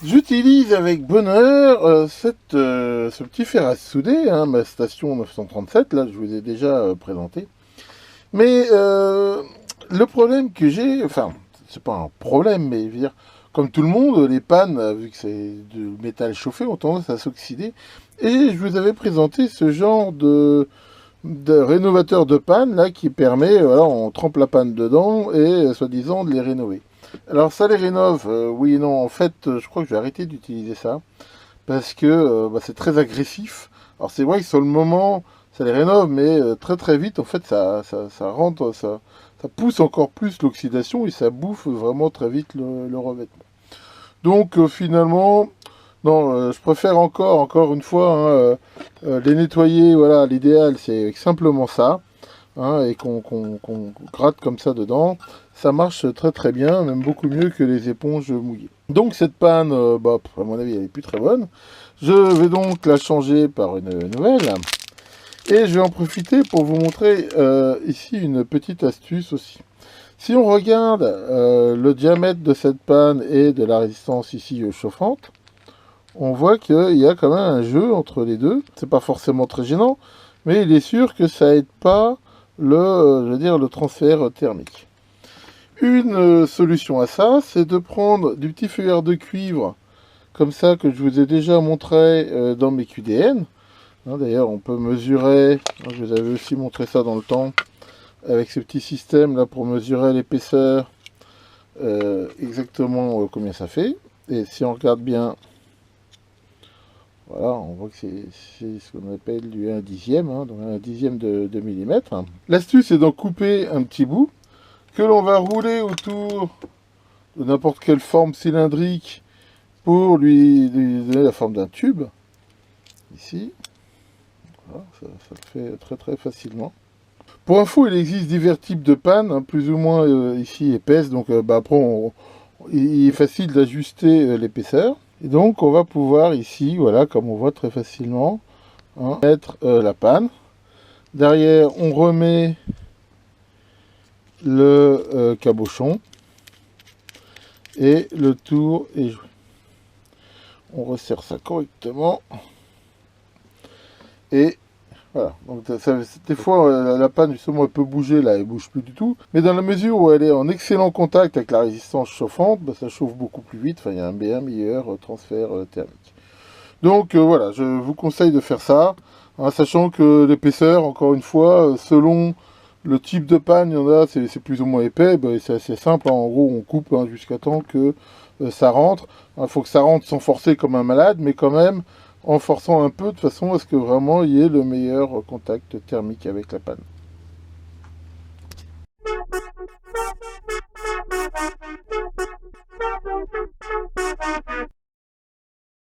J'utilise avec bonheur ce petit fer à souder, hein, ma station 937, là je vous ai déjà présenté. Mais le problème que j'ai, enfin, c'est pas un problème, mais je veux dire, comme tout le monde, les pannes, vu que c'est du métal chauffé, ont tendance à s'oxyder. Et je vous avais présenté ce genre de rénovateur de panne là qui permet, voilà, on trempe la panne dedans et soi-disant de les rénover. Alors ça les rénove, oui et non. En fait, je crois que je vais arrêter d'utiliser ça parce que bah, c'est très agressif. Alors c'est vrai que sur le moment, ça les rénove, mais très très vite, en fait, ça rentre, ça pousse encore plus l'oxydation et ça bouffe vraiment très vite le revêtement. Donc finalement, non, je préfère encore une fois, hein, les nettoyer. Voilà, l'idéal c'est simplement ça, hein, et qu'on gratte comme ça dedans. Ça marche très très bien, même beaucoup mieux que les éponges mouillées. Donc cette panne, bah, à mon avis, elle est plus très bonne. Je vais donc la changer par une nouvelle. Et je vais en profiter pour vous montrer ici une petite astuce aussi. Si on regarde le diamètre de cette panne et de la résistance ici chauffante, on voit qu'il y a quand même un jeu entre les deux. C'est pas forcément très gênant, mais il est sûr que ça aide pas je veux dire, le transfert thermique. Une solution à ça, c'est de prendre du petit feuillard de cuivre, comme ça que je vous ai déjà montré dans mes QDN. Hein, d'ailleurs, on peut mesurer, je vous avais aussi montré ça dans le temps, avec ce petit système là pour mesurer l'épaisseur, exactement combien ça fait. Et si on regarde bien, voilà, on voit que c'est ce qu'on appelle du 1/10, hein, donc 1/10 de millimètre. L'astuce est d'en couper un petit bout, que l'on va rouler autour de n'importe quelle forme cylindrique pour lui donner la forme d'un tube. Ici, voilà, ça le fait très très facilement. Pour info, il existe divers types de pannes, hein, plus ou moins ici épaisses, donc bah, après il est facile d'ajuster l'épaisseur. Et donc on va pouvoir ici, voilà, comme on voit très facilement, hein, mettre la panne. Derrière, on remet le cabochon et le tour est joué. On resserre ça correctement et voilà. Donc des fois la panne justement elle peut bouger là, elle bouge plus du tout, mais dans la mesure où elle est en excellent contact avec la résistance chauffante, bah, ça chauffe beaucoup plus vite. Enfin, il y a un bien meilleur transfert thermique. Donc voilà, je vous conseille de faire ça, hein, sachant que l'épaisseur, encore une fois, selon le type de panne, il y en a, c'est plus ou moins épais, bah, c'est assez simple, hein. En gros on coupe, hein, jusqu'à temps que ça rentre. Il faut que ça rentre sans forcer comme un malade, mais quand même en forçant un peu de façon à ce que vraiment il y ait le meilleur contact thermique avec la panne.